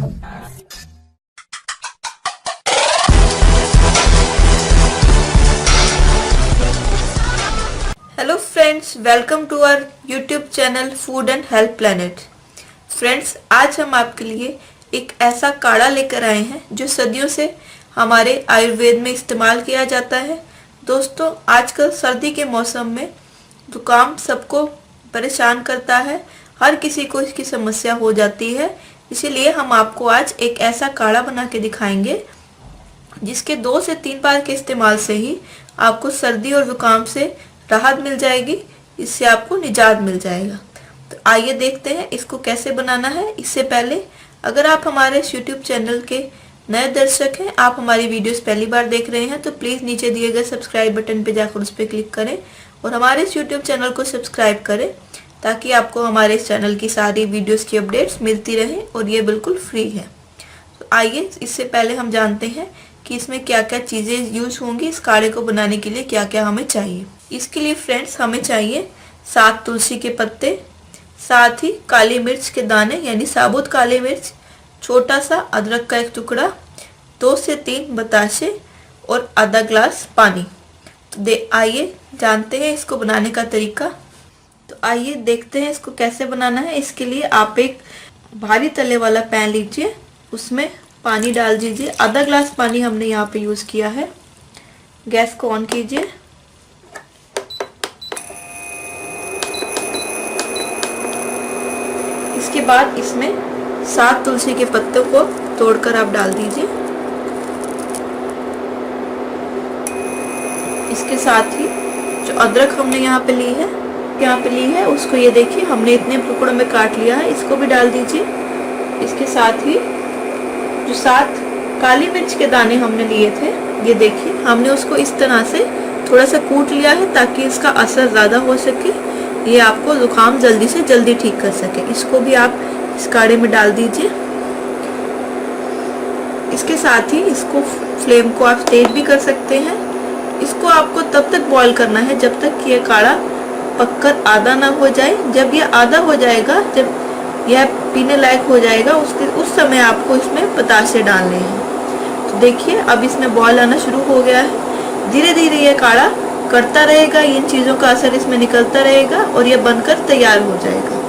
Hello friends, welcome to our YouTube channel food and health planet. Friends, आज हम आपके लिए एक ऐसा काढ़ा लेकर आए हैं जो सदियों से हमारे आयुर्वेद में इस्तेमाल किया जाता है। दोस्तों, आजकल सर्दी के मौसम में जुकाम सबको परेशान करता है, हर किसी को इसकी समस्या हो जाती है। इसीलिए हम आपको आज एक ऐसा काढ़ा बना के दिखाएंगे जिसके 2 से 3 बार के इस्तेमाल से ही आपको सर्दी और जुकाम से राहत मिल जाएगी, इससे आपको निजात मिल जाएगा। तो आइए देखते हैं इसको कैसे बनाना है। इससे पहले अगर आप हमारे इस YouTube चैनल के नए दर्शक हैं, आप हमारी वीडियोस पहली बार देख रहे हैं, तो प्लीज़ नीचे दिए गए सब्सक्राइब बटन पे जाकर उस पर क्लिक करें और हमारे इस YouTube चैनल को सब्सक्राइब करें ताकि आपको हमारे इस चैनल की सारी वीडियोस की अपडेट्स मिलती रहें और ये बिल्कुल फ्री है। तो आइए इससे पहले हम जानते हैं कि इसमें क्या क्या चीज़ें यूज होंगी। इस काढ़े को बनाने के लिए क्या क्या हमें चाहिए। इसके लिए फ्रेंड्स हमें चाहिए 7 तुलसी के पत्ते, साथ ही काली मिर्च के दाने यानी साबुत काली मिर्च, छोटा सा अदरक का एक टुकड़ा, 2 से 3 बताशे और आधा ग्लास पानी। तो आइए जानते हैं इसको बनाने का तरीका। तो आइए देखते हैं इसको कैसे बनाना है। इसके लिए आप एक भारी तले वाला पैन लीजिए, उसमें पानी डाल दीजिए। आधा ग्लास पानी हमने यहाँ पे यूज किया है। गैस को ऑन कीजिए। इसके बाद इसमें 7 तुलसी के पत्तों को तोड़कर आप डाल दीजिए। इसके साथ ही जो अदरक हमने यहाँ पे ली है उसको ये देखिए हमने इतने टुकड़ों में काट लिया है, इसको भी डाल दीजिए। इसके साथ ही जो 7 काली मिर्च के दाने हमने लिए थे, ये देखिए हमने उसको इस तरह से थोड़ा सा कूट लिया है ताकि इसका असर ज़्यादा हो सके, ये आपको जुकाम जल्दी से जल्दी ठीक कर सके। इसको भी आप इस काढ़े में डाल दीजिए। इसके साथ ही इसको फ्लेम को आप तेज भी कर सकते हैं। इसको आपको तब तक बॉईल करना है जब तक कि यह काढ़ा पककर आधा ना हो जाए। जब यह आधा हो जाएगा, जब यह पीने लायक हो जाएगा, उस समय आपको इसमें बताशे डालने हैं। तो देखिए अब इसमें बॉईल आना शुरू हो गया है। धीरे धीरे यह काढ़ा करता रहेगा, इन चीज़ों का असर इसमें निकलता रहेगा और यह बनकर तैयार हो जाएगा।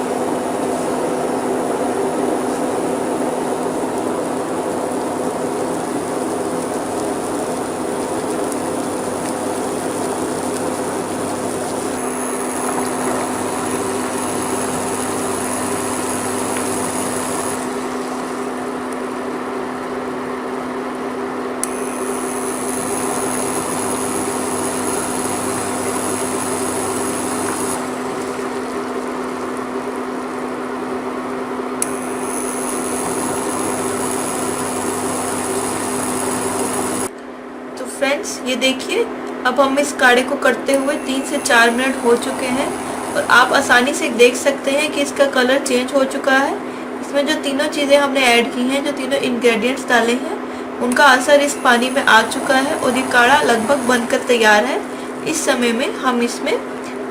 फ्रेंड्स, ये देखिए अब हम इस काढ़े को करते हुए 3 से 4 मिनट हो चुके हैं और आप आसानी से देख सकते हैं कि इसका कलर चेंज हो चुका है। इसमें जो तीनों चीज़ें हमने ऐड की हैं, जो तीनों इंग्रेडिएंट्स डाले हैं, उनका असर इस पानी में आ चुका है और ये काढ़ा लगभग बनकर तैयार है। इस समय में हम इसमें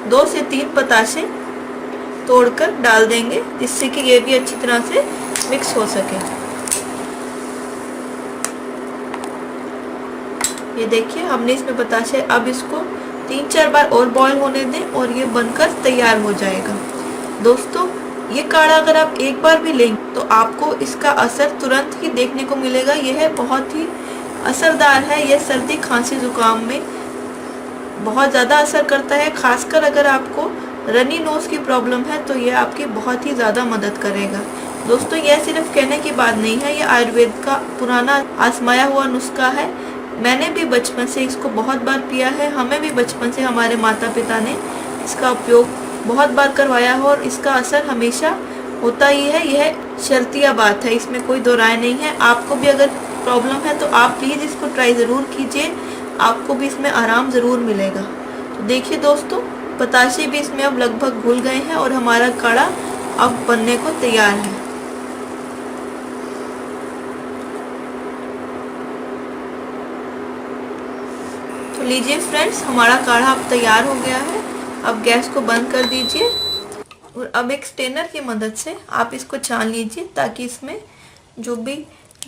2 से 3 बताशे तोड़कर डाल देंगे जिससे कि ये भी अच्छी तरह से मिक्स हो सके। ये देखिए हमने इसमें बताशे, अब इसको 3-4 बार और बॉईल होने दें और ये बनकर तैयार हो जाएगा। दोस्तों, ये काढ़ा अगर आप एक बार भी लेंगे तो आपको इसका असर तुरंत ही देखने को मिलेगा। यह बहुत ही असरदार है। यह सर्दी खांसी जुकाम में बहुत ज़्यादा असर करता है। खासकर अगर आपको रनी नोज की प्रॉब्लम है तो यह आपकी बहुत ही ज़्यादा मदद करेगा। दोस्तों, यह सिर्फ कहने की बात नहीं है, यह आयुर्वेद का पुराना आजमाया हुआ नुस्खा है। मैंने भी बचपन से इसको बहुत बार पिया है। हमें भी बचपन से हमारे माता पिता ने इसका उपयोग बहुत बार करवाया है और इसका असर हमेशा होता ही है। यह शर्तिया बात है, इसमें कोई दो राय नहीं है। आपको भी अगर प्रॉब्लम है तो आप प्लीज़ इसको ट्राई ज़रूर कीजिए, आपको भी इसमें आराम ज़रूर मिलेगा। तो देखिए दोस्तों, बताशे भी इसमें अब लगभग घुल गए हैं और हमारा काढ़ा अब बनने को तैयार है। तो लीजिए फ्रेंड्स, हमारा काढ़ा अब तैयार हो गया है। अब गैस को बंद कर दीजिए और अब एक स्ट्रेनर की मदद से आप इसको छान लीजिए ताकि इसमें जो भी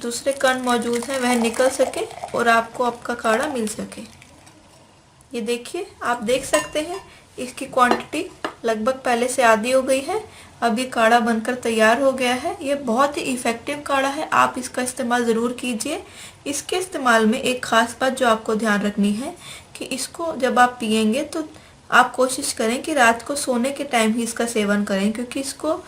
दूसरे कण मौजूद हैं वह निकल सके और आपको आपका काढ़ा मिल सके। ये देखिए, आप देख सकते हैं इसकी क्वांटिटी लगभग पहले से आधी हो गई है। अब ये काढ़ा बनकर तैयार हो गया है। ये बहुत ही इफ़ेक्टिव काढ़ा है, आप इसका इस्तेमाल ज़रूर कीजिए। इसके इस्तेमाल में एक ख़ास बात जो आपको ध्यान रखनी है कि इसको जब आप पिएंगे तो आप कोशिश करें कि रात को सोने के टाइम ही इसका सेवन करें, क्योंकि इसको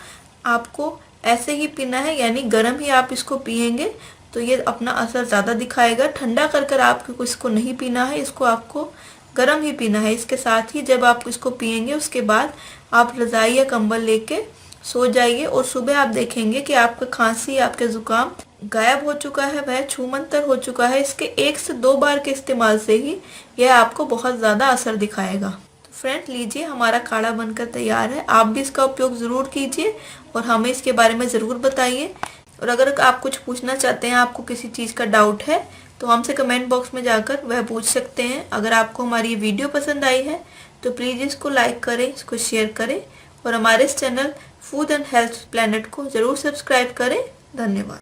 आपको ऐसे ही पीना है, यानी गर्म ही आप इसको पिएंगे तो ये अपना असर ज़्यादा दिखाएगा। ठंडा कर कर आपको इसको नहीं पीना है, इसको आपको गर्म ही पीना है। इसके साथ ही जब आप इसको पिएंगे उसके बाद आप रज़ाई या कंबल लेके सो जाइए और सुबह आप देखेंगे कि आपका खांसी, आपके ज़ुकाम गायब हो चुका है, वह छूमंतर हो चुका है। इसके 1 से 2 बार के इस्तेमाल से ही यह आपको बहुत ज़्यादा असर दिखाएगा। तो फ्रेंड लीजिए, हमारा काढ़ा बनकर तैयार है। आप भी इसका उपयोग ज़रूर कीजिए और हमें इसके बारे में ज़रूर बताइए। और अगर आप कुछ पूछना चाहते हैं, आपको किसी चीज़ का डाउट है, तो हमसे कमेंट बॉक्स में जाकर वह पूछ सकते हैं। अगर आपको हमारी ये वीडियो पसंद आई है तो प्लीज़ इसको लाइक करें, इसको शेयर करें और हमारे इस channel food and health planet को ज़रूर सब्सक्राइब करें। धन्यवाद।